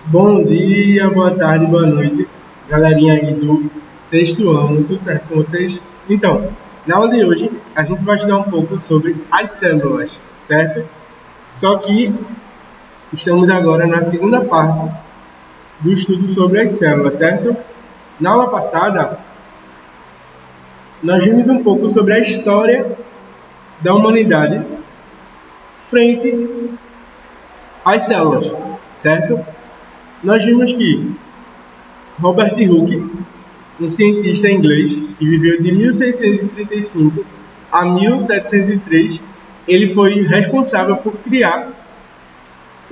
Bom dia, boa tarde, boa noite, galerinha aí do sexto ano, tudo certo com vocês? Então, na aula de hoje, a gente vai estudar um pouco sobre as células, certo? Só que estamos agora na segunda parte do estudo sobre as células, certo? Na aula passada, nós vimos um pouco sobre a história da humanidade frente às células, certo? Nós vimos que Robert Hooke, um cientista inglês que viveu de 1635 a 1703, ele foi responsável por criar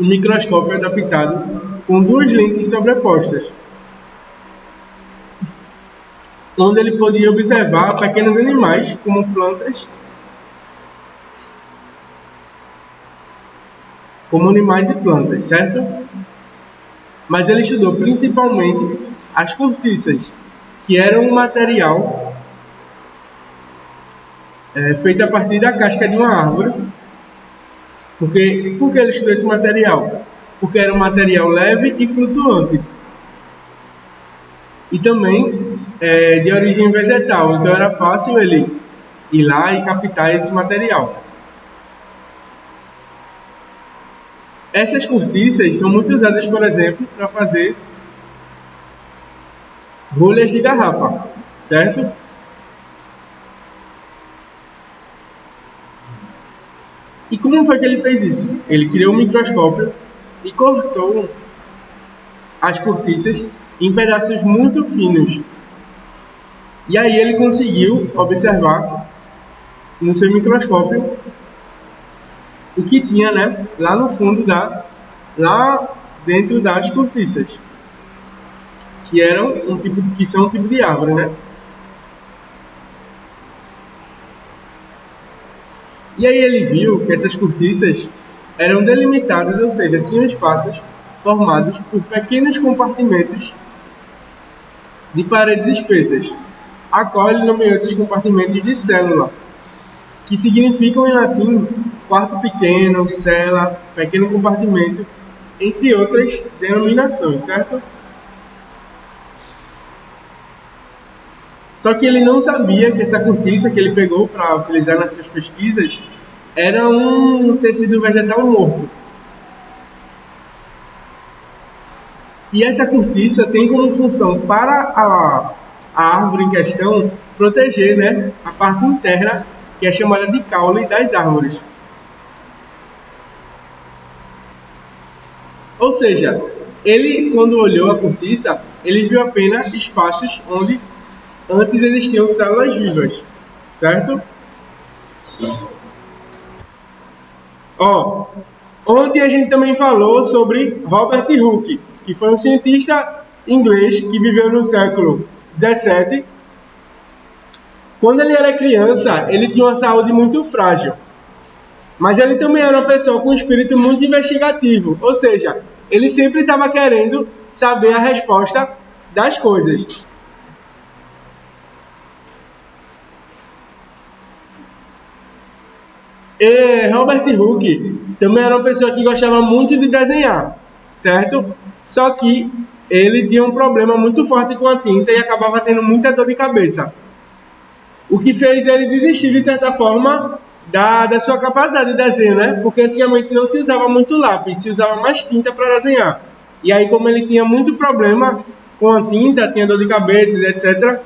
um microscópio adaptado com duas lentes sobrepostas, onde ele podia observar pequenos animais, como animais e plantas, certo? Mas ele estudou principalmente as cortiças, que eram um material feito a partir da casca de uma árvore. Por que ele estudou esse material? Porque era um material leve e flutuante. E também de origem vegetal, então era fácil ele ir lá e captar esse material. Essas cortiças são muito usadas, por exemplo, para fazer rolhas de garrafa, certo? E como foi que ele fez isso? Ele criou um microscópio e cortou as cortiças em pedaços muito finos. E aí ele conseguiu observar no seu microscópio o que tinha, né, lá no fundo lá dentro das cortiças, que são um tipo de árvore, né? E aí ele viu que essas cortiças eram delimitadas, ou seja, tinham espaços formados por pequenos compartimentos de paredes espessas, a qual ele nomeou esses compartimentos de célula, que significam em latim quarto pequeno, cela, pequeno compartimento, entre outras denominações, certo? Só que ele não sabia que essa cortiça que ele pegou para utilizar nas suas pesquisas era um tecido vegetal morto. E essa cortiça tem como função para a árvore em questão proteger, né, a parte interna, que é chamada de caule das árvores. Ou seja, ele, quando olhou a cortiça, ele viu apenas espaços onde antes existiam células vivas, certo? Ontem a gente também falou sobre Robert Hooke, que foi um cientista inglês que viveu no século XVII. Quando ele era criança, ele tinha uma saúde muito frágil, mas ele também era uma pessoa com um espírito muito investigativo, ou seja, ele sempre estava querendo saber a resposta das coisas. E Robert Hooke também era uma pessoa que gostava muito de desenhar, certo? Só que ele tinha um problema muito forte com a tinta e acabava tendo muita dor de cabeça. O que fez ele desistir, de certa forma, da sua capacidade de desenho, né? Porque antigamente não se usava muito lápis, se usava mais tinta para desenhar. E aí, como ele tinha muito problema com a tinta, tinha dor de cabeça, etc.,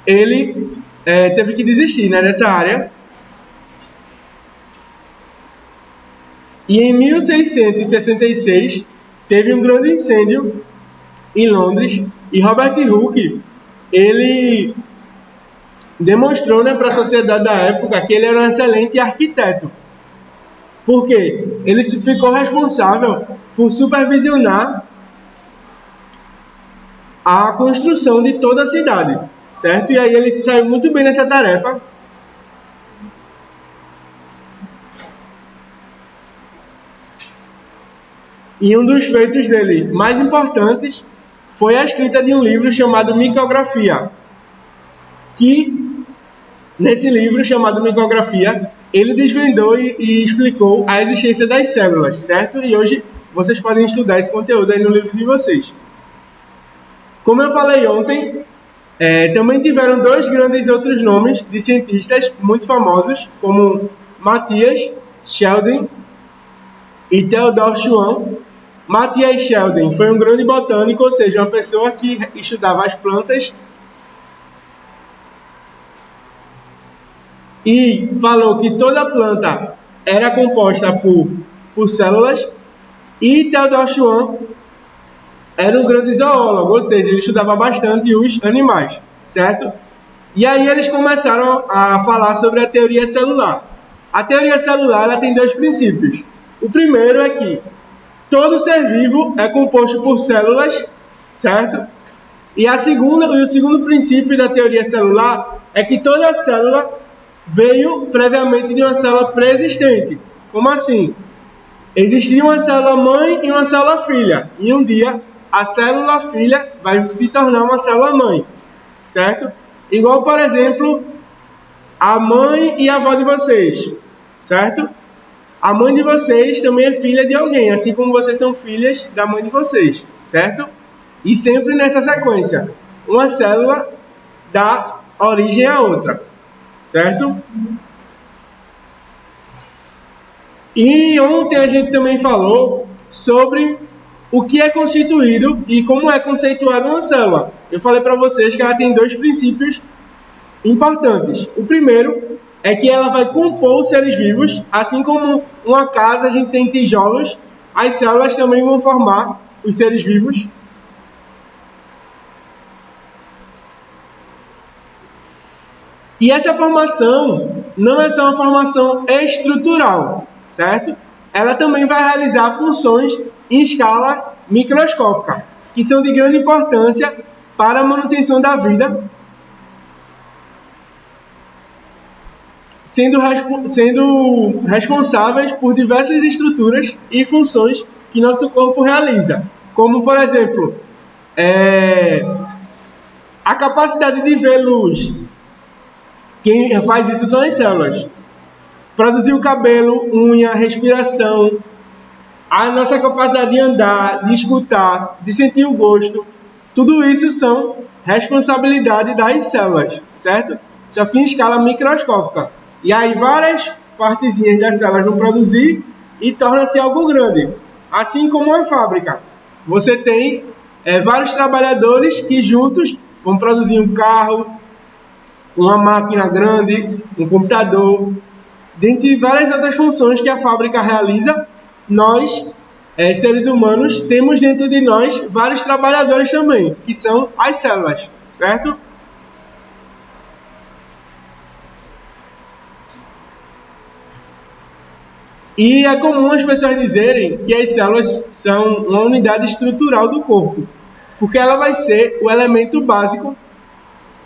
ele teve que desistir, né, dessa área. E em 1666, teve um grande incêndio em Londres e Robert Hooke, ele demonstrou, né, para a sociedade da época que ele era um excelente arquiteto. Por quê? Ele ficou responsável por supervisionar a construção de toda a cidade, certo? E aí ele se saiu muito bem nessa tarefa. E um dos feitos dele mais importantes foi a escrita de um livro chamado Micografia, que nesse livro chamado Micografia, ele desvendou e explicou a existência das células, certo? E hoje vocês podem estudar esse conteúdo aí no livro de vocês. Como eu falei ontem, também tiveram dois grandes outros nomes de cientistas muito famosos, como Matthias Sheldon e Theodor Schwann. Matthias Sheldon foi um grande botânico, ou seja, uma pessoa que estudava as plantas e falou que toda planta era composta por células. E Theodor Schwann era um grande zoólogo, ou seja, ele estudava bastante os animais, certo? E aí eles começaram a falar sobre a teoria celular. A teoria celular ela tem dois princípios. O primeiro é que todo ser vivo é composto por células, certo? E o segundo princípio da teoria celular é que toda célula veio previamente de uma célula pré-existente. Como assim? Existia uma célula mãe e uma célula filha. E um dia, a célula filha vai se tornar uma célula mãe, certo? Igual, por exemplo, a mãe e a avó de vocês, certo? A mãe de vocês também é filha de alguém, assim como vocês são filhas da mãe de vocês, certo? E sempre nessa sequência, uma célula dá origem à outra, certo? E ontem a gente também falou sobre o que é constituído e como é conceituada uma célula. Eu falei para vocês que ela tem dois princípios importantes. O primeiro é que ela vai compor os seres vivos, assim como uma casa a gente tem tijolos, as células também vão formar os seres vivos. E essa formação não é só uma formação estrutural, certo? Ela também vai realizar funções em escala microscópica, que são de grande importância para a manutenção da vida, sendo responsáveis por diversas estruturas e funções que nosso corpo realiza, como, por exemplo, a capacidade de ver luz. Quem faz isso são as células. Produzir o cabelo, unha, respiração, a nossa capacidade de andar, de escutar, de sentir o gosto, tudo isso são responsabilidade das células, certo? Só que em escala microscópica. E aí várias partezinhas das células vão produzir e torna-se algo grande. Assim como uma fábrica. Você tem vários trabalhadores que juntos vão produzir um carro, uma máquina grande, um computador. Dentre várias outras funções que a fábrica realiza, nós, seres humanos, temos dentro de nós vários trabalhadores também, que são as células, certo? E é comum as pessoas dizerem que as células são uma unidade estrutural do corpo, porque ela vai ser o elemento básico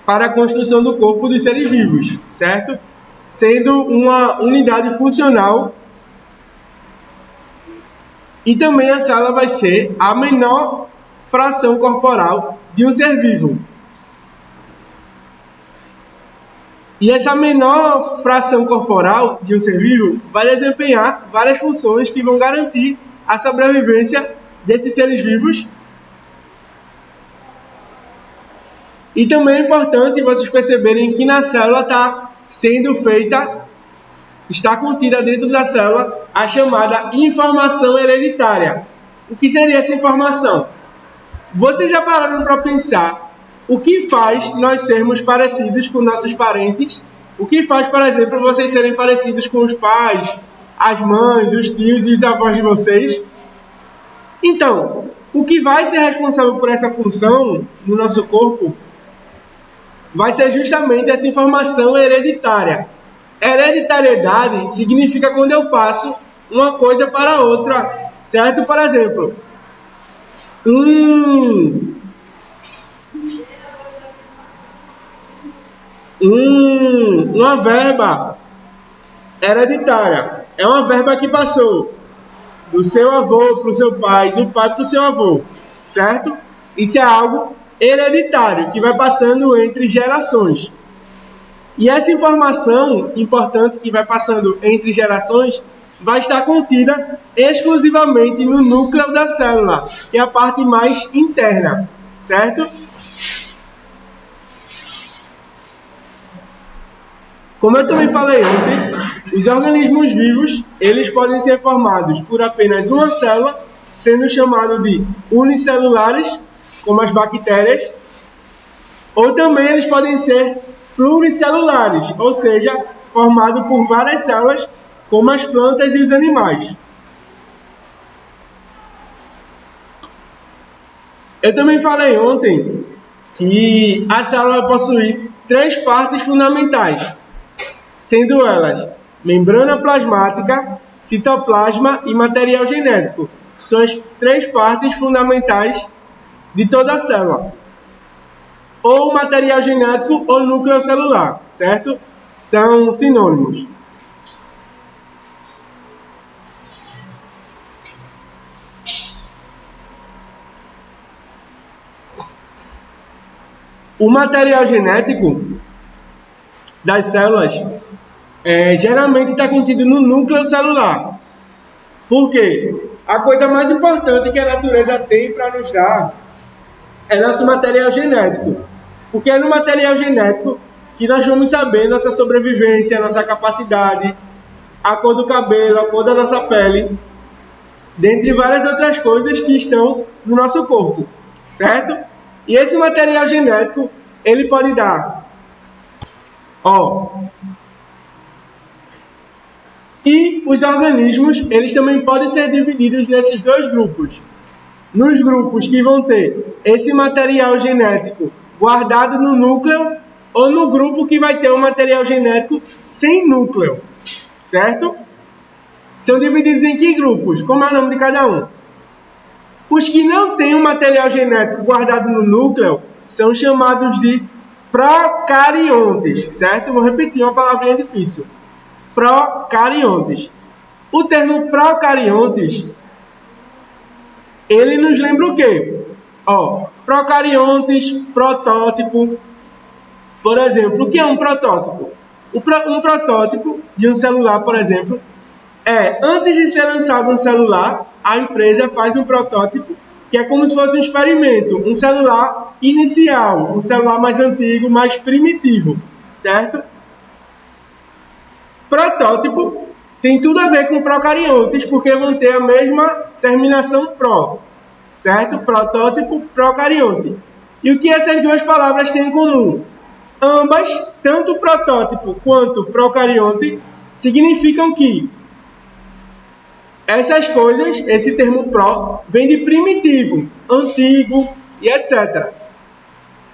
para a construção do corpo dos seres vivos, certo? Sendo uma unidade funcional. E também a célula vai ser a menor fração corporal de um ser vivo. E essa menor fração corporal de um ser vivo vai desempenhar várias funções que vão garantir a sobrevivência desses seres vivos. E também é importante vocês perceberem que na célula está contida dentro da célula a chamada informação hereditária. O que seria essa informação? Vocês já pararam para pensar o que faz nós sermos parecidos com nossos parentes? O que faz, por exemplo, vocês serem parecidos com os pais, as mães, os tios e os avós de vocês? Então, o que vai ser responsável por essa função no nosso corpo vai ser justamente essa informação hereditária. Hereditariedade significa quando eu passo uma coisa para outra, certo? Por exemplo, uma verba hereditária é uma verba que passou do seu avô para o seu pai, do pai para o seu avô, certo? Isso é algo hereditário, que vai passando entre gerações. E essa informação importante que vai passando entre gerações vai estar contida exclusivamente no núcleo da célula, que é a parte mais interna, certo? Como eu também falei ontem, os organismos vivos, eles podem ser formados por apenas uma célula, sendo chamados de unicelulares, como as bactérias, ou também eles podem ser pluricelulares, ou seja, formados por várias células, como as plantas e os animais. Eu também falei ontem que a célula possui 3 partes fundamentais, sendo elas membrana plasmática, citoplasma e material genético. São as 3 partes fundamentais de toda a célula. Ou material genético ou núcleo celular, certo? São sinônimos. O material genético das células geralmente está contido no núcleo celular. Por quê? A coisa mais importante que a natureza tem para nos dar é nosso material genético. Porque é no material genético que nós vamos saber nossa sobrevivência, nossa capacidade, a cor do cabelo, a cor da nossa pele, dentre várias outras coisas que estão no nosso corpo, certo? E esse material genético, ele pode dar, E os organismos, eles também podem ser divididos nesses 2 grupos. Nos grupos que vão ter esse material genético guardado no núcleo, ou no grupo que vai ter o material genético sem núcleo, certo? São divididos em que grupos? Como é o nome de cada um? Os que não têm o material genético guardado no núcleo são chamados de procariontes, certo? Vou repetir uma palavrinha difícil. Procariontes. O termo procariontes, ele nos lembra o quê? Procariontes, protótipo. Por exemplo, o que é um protótipo? Um protótipo de um celular, por exemplo, antes de ser lançado um celular, a empresa faz um protótipo que é como se fosse um experimento, um celular inicial, um celular mais antigo, mais primitivo, certo? Protótipo tem tudo a ver com procariontes, porque vão ter a mesma terminação pro, certo? Protótipo, procarionte. E o que essas 2 palavras têm em comum? Ambas, tanto protótipo quanto procarionte, significam que essas coisas, esse termo pro, vem de primitivo, antigo e etc.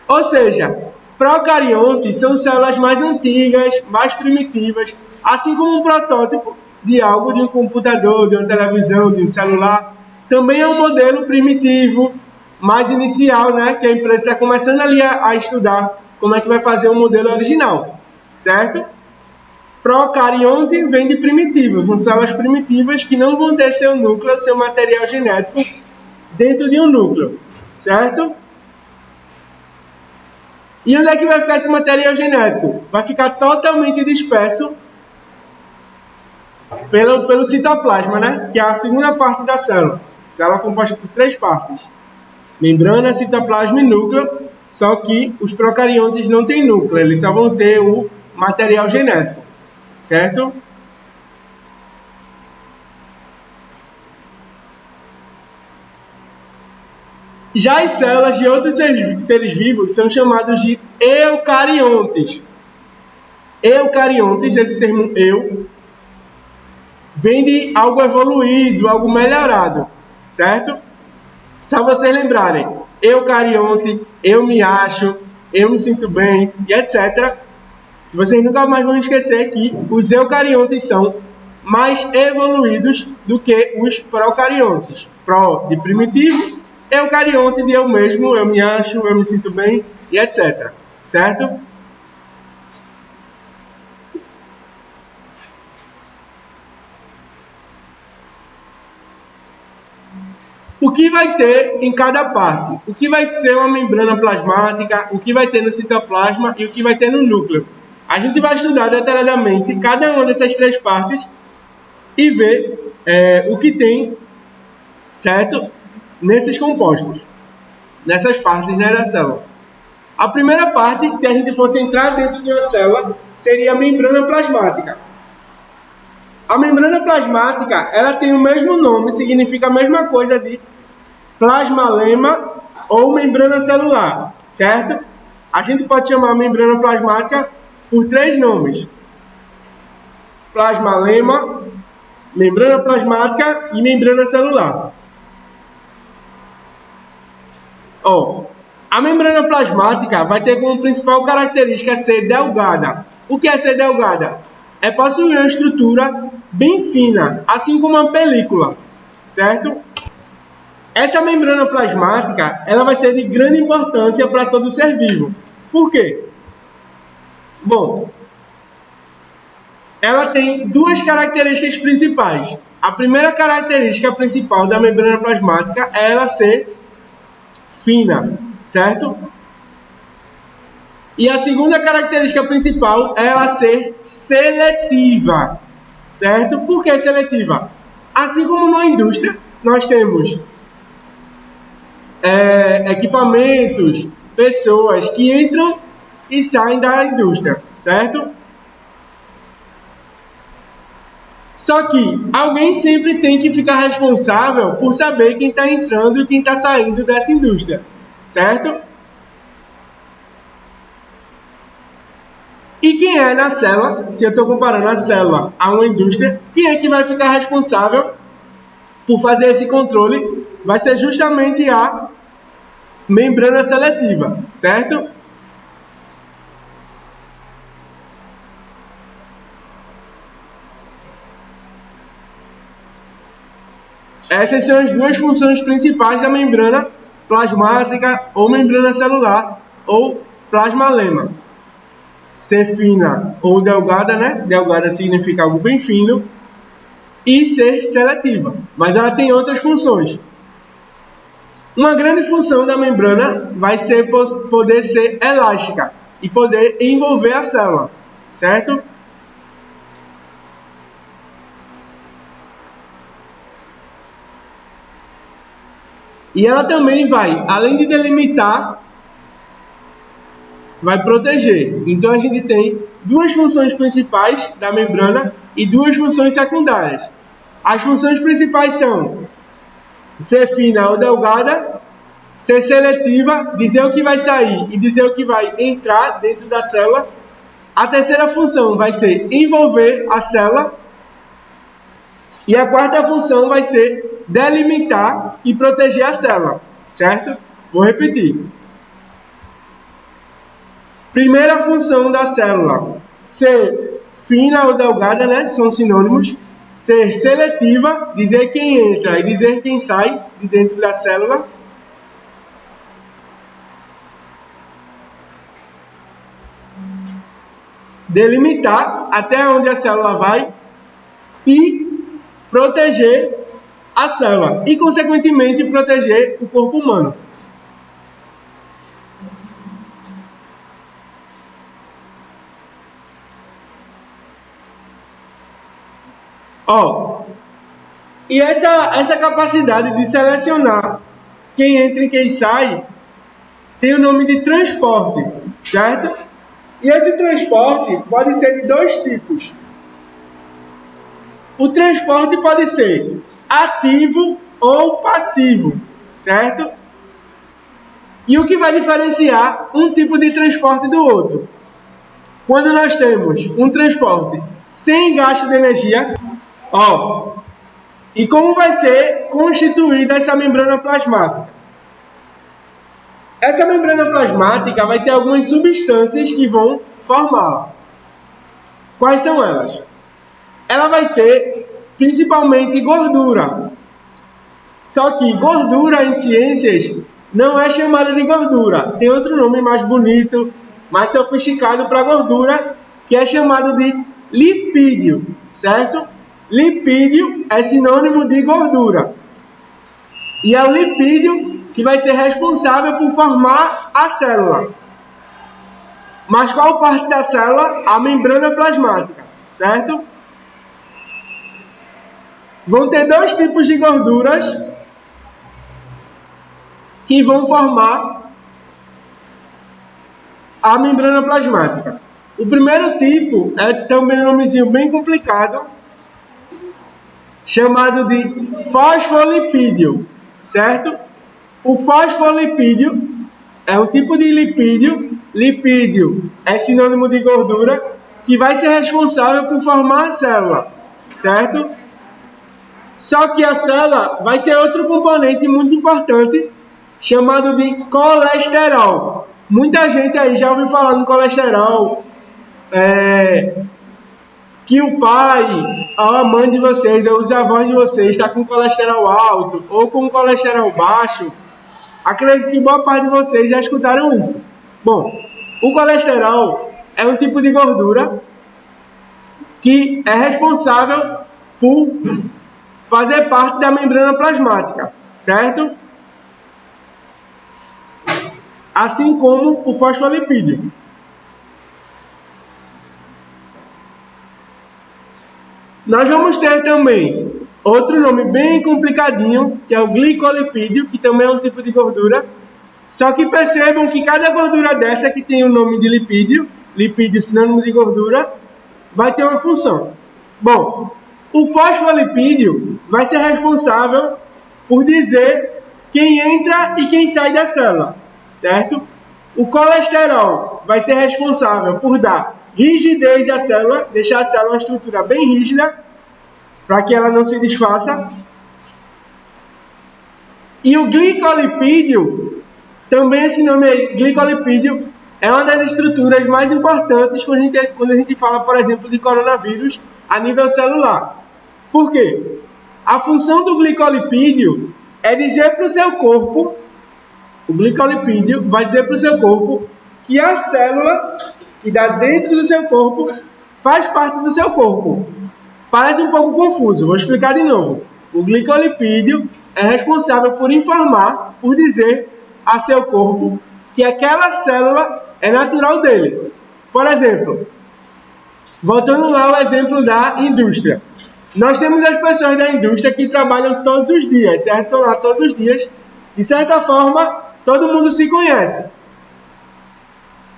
Ou seja, procariontes são células mais antigas, mais primitivas, assim como um protótipo de algo, de um computador, de uma televisão, de um celular, também é um modelo primitivo, mais inicial, né? Que a empresa está começando ali a estudar como é que vai fazer um modelo original, certo? Procarionte vem de primitivo, são células primitivas que não vão ter seu núcleo, seu material genético dentro de um núcleo, certo? E onde é que vai ficar esse material genético? Vai ficar totalmente disperso pelo citoplasma, né? Que é a segunda parte da célula. Célula composta por 3 partes: membrana, citoplasma e núcleo. Só que os procariontes não têm núcleo, eles só vão ter o material genético, certo? Já as células de outros seres vivos são chamadas de eucariontes. Eucariontes, esse termo eu, vem de algo evoluído, algo melhorado, certo? Só vocês lembrarem, eucarionte, eu me acho, eu me sinto bem, e etc. Vocês nunca mais vão esquecer que os eucariontes são mais evoluídos do que os procariontes. Pro de primitivo, eucarionte de eu mesmo, eu me acho, eu me sinto bem, e etc. Certo? O que vai ter em cada parte? O que vai ser uma membrana plasmática, o que vai ter no citoplasma e o que vai ter no núcleo? A gente vai estudar detalhadamente cada uma dessas 3 partes e ver o que tem, certo? Nesses compostos, nessas partes, né, da célula. A primeira parte, se a gente fosse entrar dentro de uma célula, seria a membrana plasmática. A membrana plasmática, ela tem o mesmo nome, significa a mesma coisa de plasmalema ou membrana celular, certo? A gente pode chamar a membrana plasmática por 3 nomes: plasmalema, membrana plasmática e membrana celular. A membrana plasmática vai ter como principal característica ser delgada. O que é ser delgada? É possuir uma estrutura bem fina, assim como uma película, certo? Essa membrana plasmática, ela vai ser de grande importância para todo ser vivo. Por quê? Bom, ela tem 2 características principais. A primeira característica principal da membrana plasmática é ela ser fina, certo? E a segunda característica principal é ela ser seletiva, certo? Por que seletiva? Assim como na indústria, nós temos equipamentos, pessoas que entram e saem da indústria, certo? Só que alguém sempre tem que ficar responsável por saber quem está entrando e quem está saindo dessa indústria, certo? E quem é na célula, se eu estou comparando a célula a uma indústria, quem é que vai ficar responsável por fazer esse controle? Vai ser justamente a membrana seletiva, certo? Essas são as 2 funções principais da membrana plasmática ou membrana celular ou plasmalema. Ser fina ou delgada, né? Delgada significa algo bem fino. E ser seletiva. Mas ela tem outras funções. Uma grande função da membrana vai ser poder ser elástica e poder envolver a célula, certo? E ela também vai, além de delimitar, vai proteger. Então a gente tem 2 funções principais da membrana e 2 funções secundárias. As funções principais são ser fina ou delgada, ser seletiva, dizer o que vai sair e dizer o que vai entrar dentro da célula. A terceira função vai ser envolver a célula. E a quarta função vai ser delimitar e proteger a célula, certo? Vou repetir. Primeira função da célula: ser fina ou delgada, né? São sinônimos. Ser seletiva, dizer quem entra e dizer quem sai de dentro da célula. Delimitar até onde a célula vai e proteger a célula e, consequentemente, proteger o corpo humano. E essa capacidade de selecionar quem entra e quem sai tem o nome de transporte, certo? E esse transporte pode ser de 2 tipos. O transporte pode ser ativo ou passivo, certo? E o que vai diferenciar um tipo de transporte do outro? Quando nós temos um transporte sem gasto de energia, e como vai ser constituída essa membrana plasmática? Essa membrana plasmática vai ter algumas substâncias que vão formá-la. Quais são elas? Ela vai ter principalmente gordura. Só que gordura em ciências não é chamada de gordura. Tem outro nome mais bonito, mais sofisticado para gordura, que é chamado de lipídio, certo? Lipídio é sinônimo de gordura. E é o lipídio que vai ser responsável por formar a célula. Mas qual parte da célula? A membrana plasmática, certo? vão ter dois tipos de gorduras que vão formar a membrana plasmática. O primeiro tipo é também um nomezinho bem complicado, chamado de fosfolipídio, certo? O fosfolipídio é um tipo de lipídio. Lipídio é sinônimo de gordura que vai ser responsável por formar a célula, certo? Só que a célula vai ter outro componente muito importante, chamado de colesterol. Muita gente aí já ouviu falar no colesterol, que o pai, a mãe de vocês, ou os avós de vocês, está com colesterol alto ou com colesterol baixo. Acredito que boa parte de vocês já escutaram isso. Bom, o colesterol é um tipo de gordura que é responsável por fazer parte da membrana plasmática, certo? Assim como o fosfolipídio. Nós vamos ter também outro nome bem complicadinho, que é o glicolipídio, que também é um tipo de gordura. Só que percebam que cada gordura dessa que tem o nome de lipídio, lipídio sinônimo de gordura, vai ter uma função. Bom, o fosfolipídio vai ser responsável por dizer quem entra e quem sai da célula, certo? O colesterol vai ser responsável por dar rigidez à célula, deixar a célula uma estrutura bem rígida, para que ela não se desfaça. E o glicolipídio, também esse nome aí, glicolipídio, é uma das estruturas mais importantes quando a gente fala, por exemplo, de coronavírus a nível celular. Por quê? A função do glicolipídio é dizer para o seu corpo, o glicolipídio vai dizer para o seu corpo que a célula que está dentro do seu corpo faz parte do seu corpo. Parece um pouco confuso, vou explicar de novo. O glicolipídio é responsável por informar, por dizer a seu corpo que aquela célula é natural dele. Por exemplo, voltando lá ao exemplo da indústria. Nós temos as pessoas da indústria que trabalham todos os dias, certo? Estão lá todos os dias. De certa forma, todo mundo se conhece.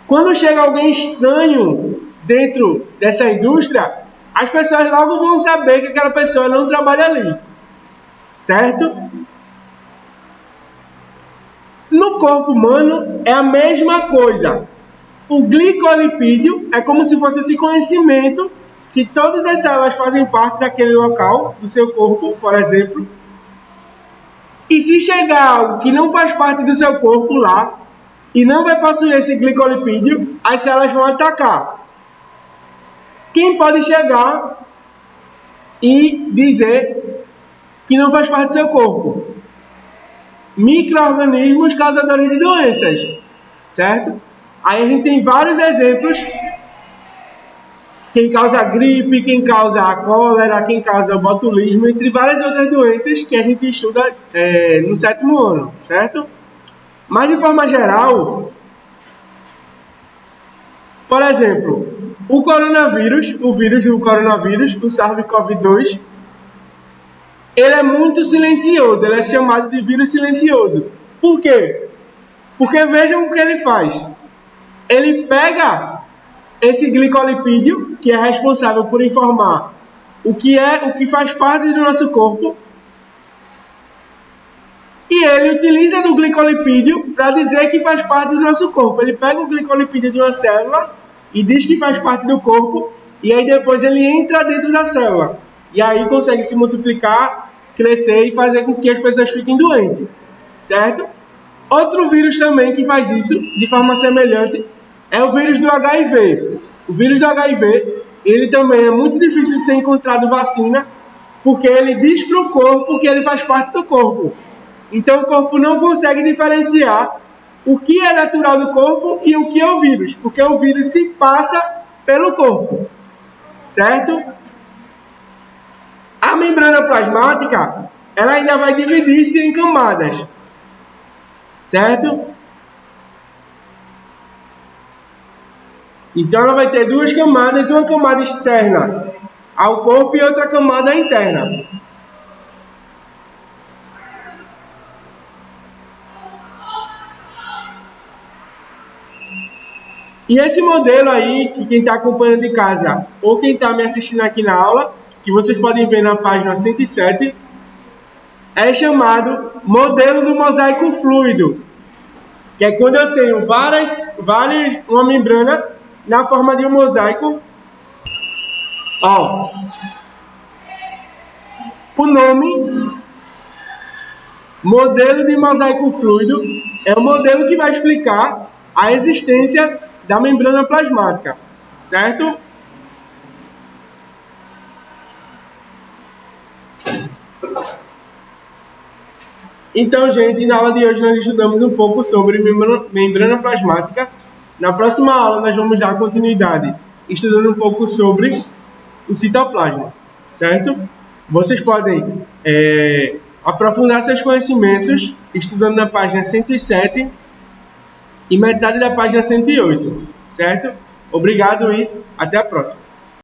Quando chega alguém estranho dentro dessa indústria, as pessoas logo vão saber que aquela pessoa não trabalha ali, certo? No corpo humano é a mesma coisa. O glicolipídio é como se fosse esse conhecimento que todas as células fazem parte daquele local do seu corpo, por exemplo. E se chegar algo que não faz parte do seu corpo lá, e não vai possuir esse glicolipídio, as células vão atacar. Quem pode chegar e dizer que não faz parte do seu corpo? Micro-organismos causadores de doenças, certo? Aí a gente tem vários exemplos. Quem causa a gripe, quem causa a cólera, quem causa o botulismo, entre várias outras doenças que a gente estuda no 7º ano, certo? Mas de forma geral, por exemplo, o coronavírus, o vírus do coronavírus, o SARS-CoV-2, ele é muito silencioso, ele é chamado de vírus silencioso. Por quê? Porque vejam o que ele faz. Ele pega esse glicolipídio, que é responsável por informar o que faz parte do nosso corpo, e ele utiliza do glicolipídio para dizer que faz parte do nosso corpo. Ele pega o glicolipídio de uma célula e diz que faz parte do corpo, e aí depois ele entra dentro da célula. E aí consegue se multiplicar, crescer e fazer com que as pessoas fiquem doentes, certo? Outro vírus também que faz isso de forma semelhante é o vírus do HIV. O vírus do HIV, ele também é muito difícil de ser encontrado vacina, porque ele diz para o corpo que ele faz parte do corpo. Então o corpo não consegue diferenciar o que é natural do corpo e o que é o vírus, porque o vírus se passa pelo corpo, certo? A membrana plasmática, ela ainda vai dividir-se em camadas, certo? Então ela vai ter duas camadas, uma camada externa ao corpo e outra camada interna. E esse modelo aí, que quem está acompanhando de casa ou quem está me assistindo aqui na aula, que vocês podem ver na página 107, é chamado modelo do mosaico fluido, que é quando eu tenho uma membrana na forma de um mosaico. Ó, o nome modelo de mosaico fluido é o modelo que vai explicar a existência da membrana plasmática, certo? Então, gente, na aula de hoje nós estudamos um pouco sobre membrana plasmática. Na próxima aula nós vamos dar continuidade estudando um pouco sobre o citoplasma, certo? Vocês podem aprofundar seus conhecimentos estudando na página 107 e metade da página 108, certo? Obrigado e até a próxima.